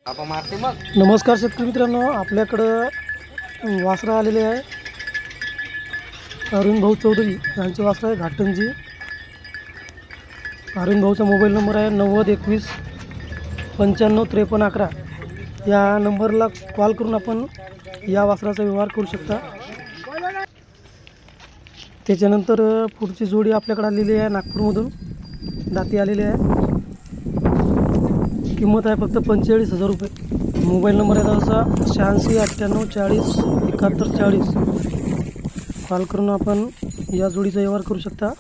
नमस्कार शेतकरी मित्रांनो, आपल्याकडं वासरं आलेले आहे. अरुण भाऊ चौधरी यांचे वासरं आहे घाटंजी. अरुण भाऊचा मोबाईल नंबर आहे 9021 95 53 11. या नंबरला कॉल करून आपण या वासराचा व्यवहार करू शकता. त्याच्यानंतर पुढची जोडी आपल्याकडे आलेली आहे नागपूरमधून. दाती आलेली आहे. किंमत आहे फक्त 45,000 रुपये. मोबाईल नंबर आहे तसा 86 98 40 71 40. कॉल करून आपण या जोडीचा व्यवहार करू शकता.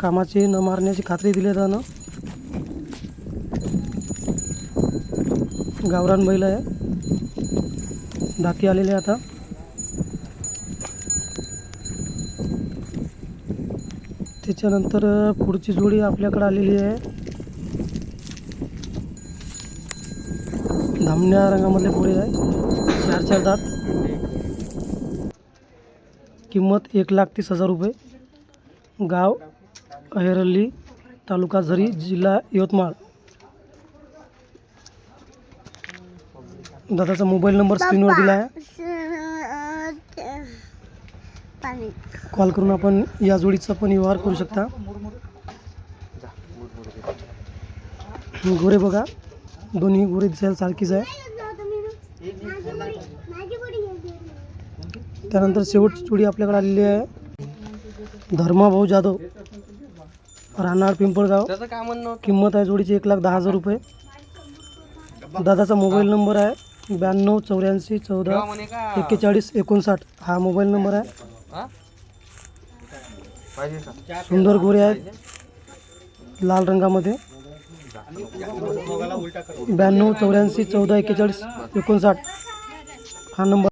कामाची न मारण्याची खात्री दिली जाणं. गावरान बैल आहे. दाती आलेले आता. त्याच्यानंतर पुढची जोडी आपल्याकडे आलेली आहे धामण्या रंगामधले पुढे आहे. 4 दात. किंमत 1,30,000 रुपये. गाव अहेरल्ली, तालुका झरी, जिल्हा यवतमाळ. दादाचा मोबाईल नंबर स्क्रीनवर दिला आहे. कॉल करून आपण या जोडीचा पण व्यवहार करू शकता. गोरे बघा, दोन्ही गोरे दिसायला सारखीच आहे. त्यानंतर शेवटची जोडी आपल्याकडे आलेली आहे धर्माभाऊ जाधव, राहणार पिंपळगाव. किंमत आहे जोडीची 1,10,000 रुपये. दादाचा मोबाईल नंबर आहे 92 84 14 41 59. हा मोबाईल नंबर आहे. सुंदर गोरे आहेत लाल रंगामध्ये. 92 84 14 41 59 हा नंबर.